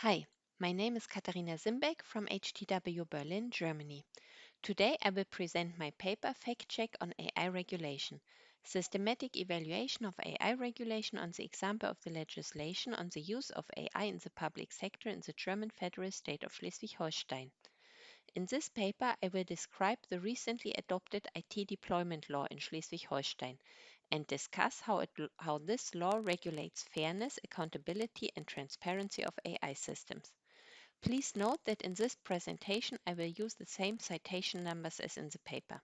Hi, my name is Katharina Simbeck from HTW Berlin, Germany. Today I will present my paper FAccT-Check on AI regulation, systematic evaluation of AI regulation on the example of the legislation on the use of AI in the public sector in the German federal state of Schleswig-Holstein. In this paper, I will describe the recently adopted IT deployment law in Schleswig-Holstein and discuss how this law regulates fairness, accountability, and transparency of AI systems. Please note that in this presentation, I will use the same citation numbers as in the paper.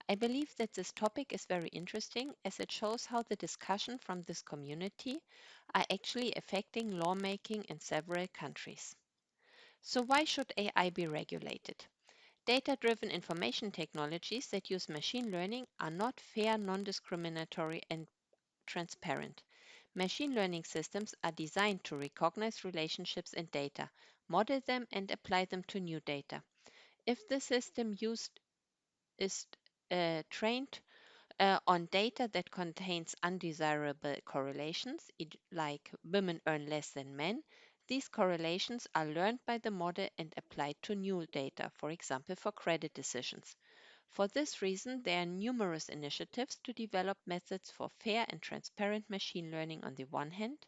I believe that this topic is very interesting as it shows how the discussion from this community are actually affecting lawmaking in several countries. So why should AI be regulated? Data-driven information technologies that use machine learning are not fair, non-discriminatory, and transparent. Machine learning systems are designed to recognize relationships in data, model them, and apply them to new data. If the system used is trained on data that contains undesirable correlations, like women earn less than men, these correlations are learned by the model and applied to new data, for example, for credit decisions. For this reason, there are numerous initiatives to develop methods for fair and transparent machine learning on the one hand,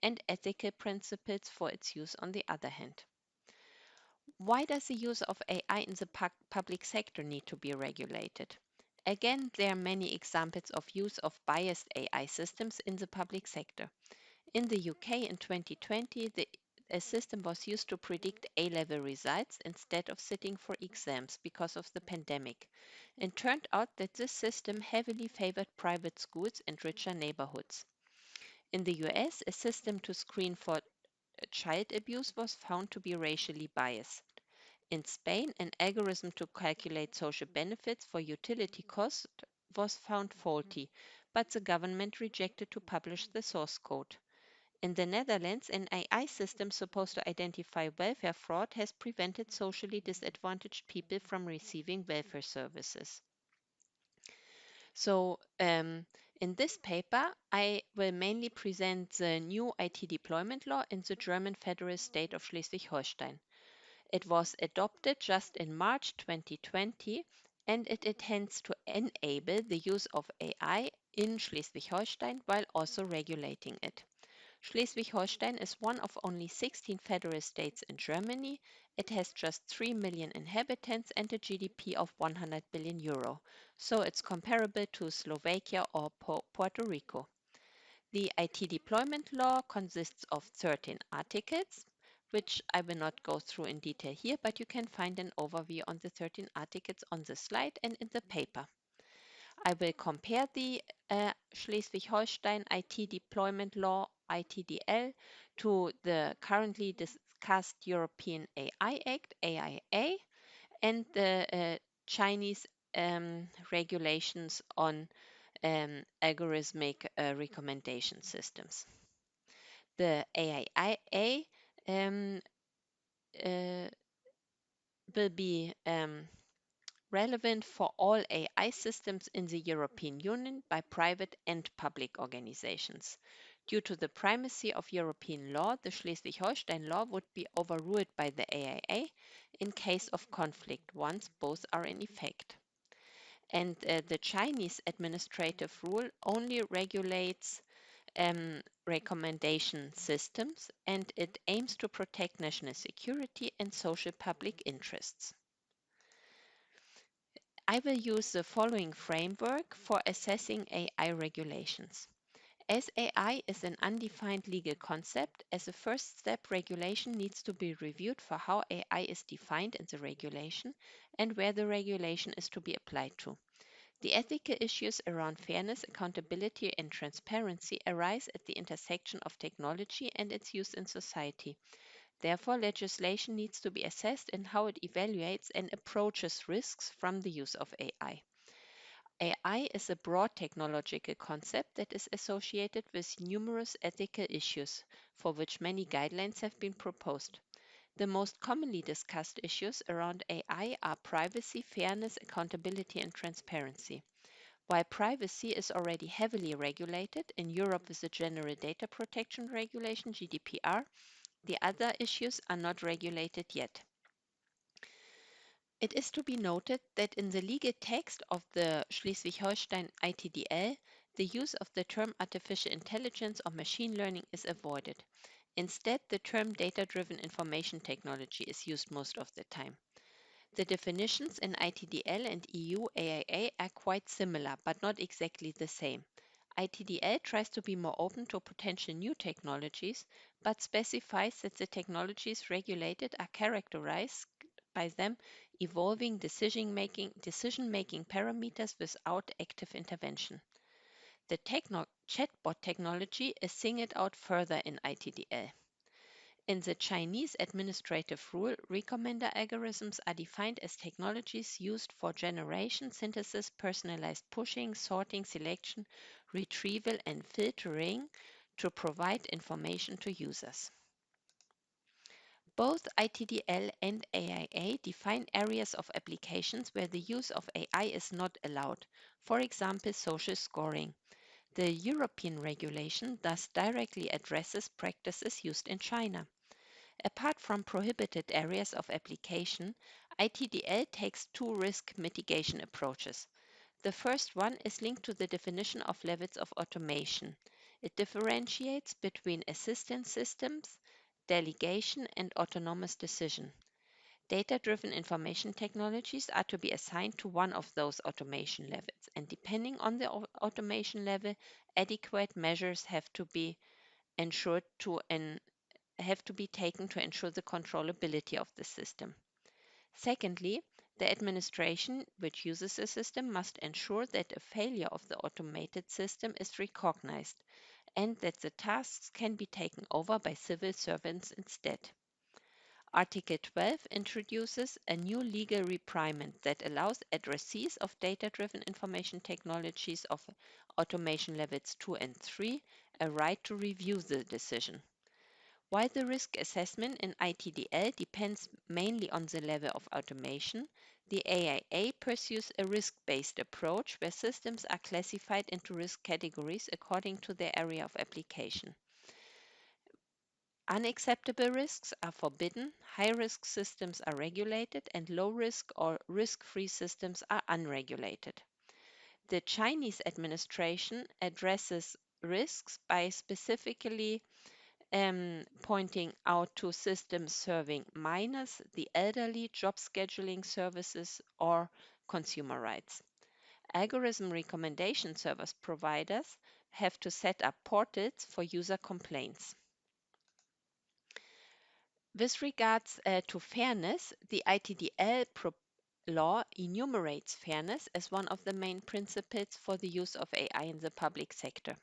and ethical principles for its use on the other hand. Why does the use of AI in the public sector need to be regulated? Again, there are many examples of use of biased AI systems in the public sector. In the UK in 2020, a system was used to predict A-level results instead of sitting for exams because of the pandemic. It turned out that this system heavily favored private schools and richer neighborhoods. In the US, a system to screen for child abuse was found to be racially biased. In Spain, an algorithm to calculate social benefits for utility cost was found faulty, but the government rejected to publish the source code. In the Netherlands, an AI system supposed to identify welfare fraud has prevented socially disadvantaged people from receiving welfare services. So, in this paper, I will mainly present the new IT deployment law in the German federal state of Schleswig-Holstein. It was adopted just in March 2020 and it intends to enable the use of AI in Schleswig-Holstein while also regulating it. Schleswig-Holstein is one of only 16 federal states in Germany. It has just 3 million inhabitants and a GDP of 100 billion euro, so it's comparable to Slovakia or Puerto Rico. The IT deployment law consists of 13 articles, which I will not go through in detail here, but you can find an overview on the 13 articles on the slide and in the paper. I will compare the Schleswig-Holstein IT deployment law, ITDL, to the currently discussed European AI Act, AIA, and the Chinese regulations on algorithmic recommendation systems. The AIA uh, will be relevant for all AI systems in the European Union by private and public organizations. Due to the primacy of European law, the Schleswig-Holstein law would be overruled by the AIA in case of conflict once both are in effect. And the Chinese administrative rule only regulates recommendation systems and it aims to protect national security and social public interests. I will use the following framework for assessing AI regulations. As AI is an undefined legal concept, as a first step, regulation needs to be reviewed for how AI is defined in the regulation and where the regulation is to be applied to. The ethical issues around fairness, accountability, and transparency arise at the intersection of technology and its use in society. Therefore, legislation needs to be assessed in how it evaluates and approaches risks from the use of AI. AI is a broad technological concept that is associated with numerous ethical issues, for which many guidelines have been proposed. The most commonly discussed issues around AI are privacy, fairness, accountability, and transparency. While privacy is already heavily regulated in Europe with the General Data Protection Regulation (GDPR), The other issues are not regulated yet. It is to be noted that in the legal text of the Schleswig-Holstein ITDL, the use of the term artificial intelligence or machine learning is avoided. Instead, the term data-driven information technology is used most of the time. The definitions in ITDL and EU AIA are quite similar, but not exactly the same. ITDL tries to be more open to potential new technologies, but specifies that the technologies regulated are characterized by them evolving decision-making parameters without active intervention. The chatbot technology is singled out further in ITDL. In the Chinese administrative rule, recommender algorithms are defined as technologies used for generation, synthesis, personalized pushing, sorting, selection, retrieval, and filtering to provide information to users. Both ITDL and AIA define areas of applications where the use of AI is not allowed, for example, social scoring. The European regulation thus directly addresses practices used in China. Apart from prohibited areas of application, ITDL takes two risk mitigation approaches. The first one is linked to the definition of levels of automation. It differentiates between assistance systems, delegation, and autonomous decision. Data-driven information technologies are to be assigned to one of those automation levels, and depending on the automation level, adequate measures ensured to have to be taken to ensure the controllability of the system. Secondly, the administration which uses the system must ensure that a failure of the automated system is recognized and that the tasks can be taken over by civil servants instead. Article 12 introduces a new legal requirement that allows addressees of data-driven information technologies of automation levels 2 and 3 a right to review the decision. While the risk assessment in ITDL depends mainly on the level of automation, the AIA pursues a risk-based approach where systems are classified into risk categories according to their area of application. Unacceptable risks are forbidden, high-risk systems are regulated, and low-risk or risk-free systems are unregulated. The Chinese administration addresses risks by specifically pointing out to systems serving minors, the elderly, job scheduling services, or consumer rights. Algorithm recommendation service providers have to set up portals for user complaints. With regards to fairness, the ITDL law enumerates fairness as one of the main principles for the use of AI in the public sector.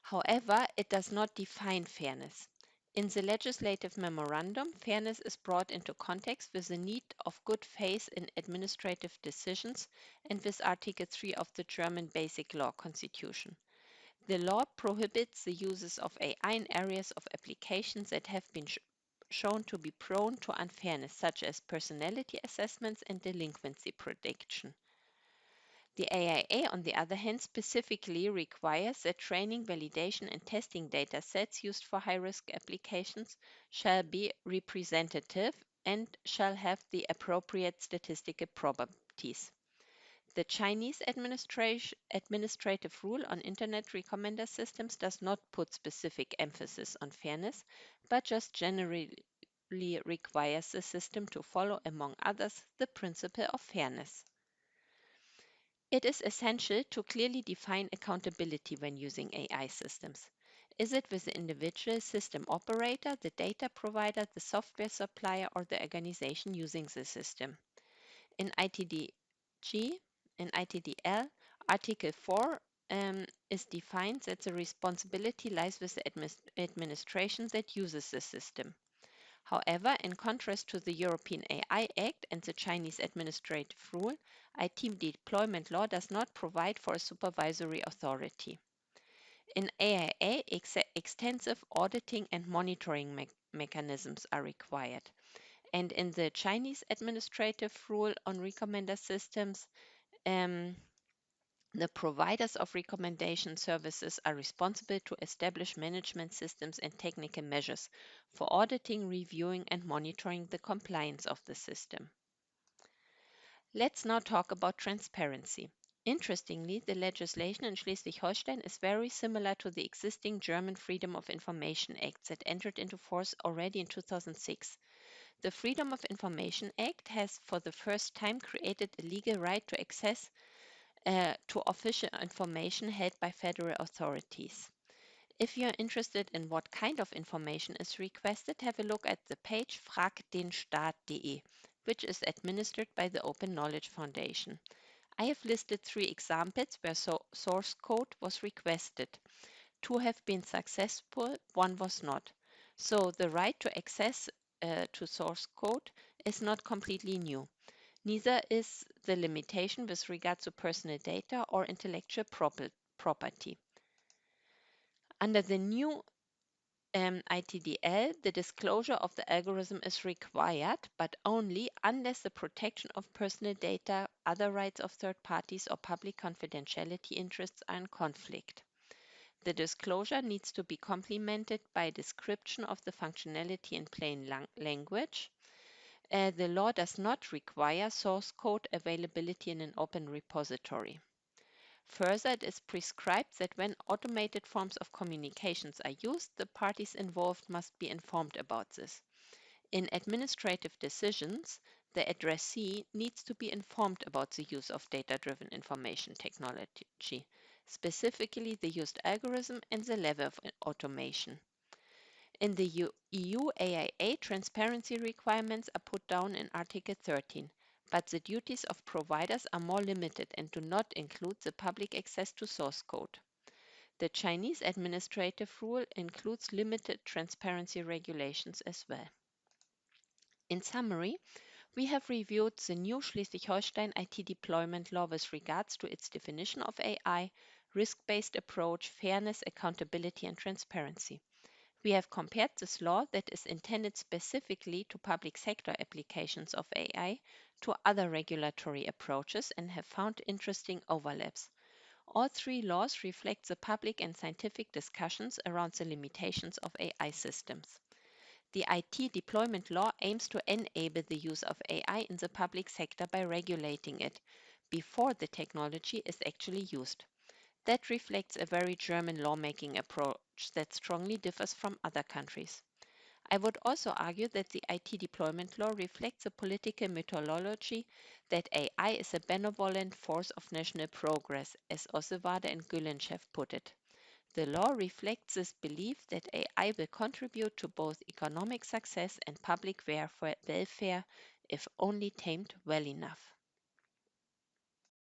However, it does not define fairness. In the legislative memorandum, fairness is brought into context with the need of good faith in administrative decisions and with Article 3 of the German Basic Law Constitution. The law prohibits the uses of AI in areas of applications that have been shown to be prone to unfairness, such as personality assessments and delinquency prediction. The AIA, on the other hand, specifically requires that training, validation, and testing data sets used for high-risk applications shall be representative and shall have the appropriate statistical properties. The Chinese administrative rule on Internet recommender systems does not put specific emphasis on fairness, but just generally requires the system to follow, among others, the principle of fairness. It is essential to clearly define accountability when using AI systems. Is it with the individual system operator, the data provider, the software supplier, or the organization using the system? In ITDG, in ITDL, Article 4 is defined that the responsibility lies with the administration that uses the system. However, in contrast to the European AI Act and the Chinese administrative rule, IT deployment law does not provide for a supervisory authority. In AIA, extensive auditing and monitoring mechanisms are required. And in the Chinese administrative rule on recommender systems, The providers of recommendation services are responsible to establish management systems and technical measures for auditing, reviewing, and monitoring the compliance of the system. Let's now talk about transparency. Interestingly, the legislation in Schleswig-Holstein is very similar to the existing German Freedom of Information Act that entered into force already in 2006. The Freedom of Information Act has for the first time created a legal right to access to official information held by federal authorities. If you're interested in what kind of information is requested, have a look at the page FAccT-Check, which is administered by the Open Knowledge Foundation. I have listed 3 examples where source code was requested. 2 have been successful, 1 was not. So the right to access to source code is not completely new. Neither is the limitation with regard to personal data or intellectual property. Under the new ITDL, the disclosure of the algorithm is required, but only unless the protection of personal data, other rights of third parties, or public confidentiality interests are in conflict. The disclosure needs to be complemented by a description of the functionality in plain language. The law does not require source code availability in an open repository. Further, it is prescribed that when automated forms of communications are used, the parties involved must be informed about this. In administrative decisions, the addressee needs to be informed about the use of data-driven information technology, specifically the used algorithm and the level of automation. In the EU AIA, transparency requirements are put down in Article 13, but the duties of providers are more limited and do not include the public access to source code. The Chinese administrative rule includes limited transparency regulations as well. In summary, we have reviewed the new Schleswig-Holstein IT deployment law with regards to its definition of AI, risk-based approach, fairness, accountability, and transparency. We have compared this law that is intended specifically to public sector applications of AI to other regulatory approaches and have found interesting overlaps. All 3 laws reflect the public and scientific discussions around the limitations of AI systems. The IT deployment law aims to enable the use of AI in the public sector by regulating it before the technology is actually used. That reflects a very German lawmaking approach that strongly differs from other countries. I would also argue that the IT deployment law reflects a political methodology that AI is a benevolent force of national progress, as Ossewade and Güllenchev put it. The law reflects this belief that AI will contribute to both economic success and public welfare if only tamed well enough.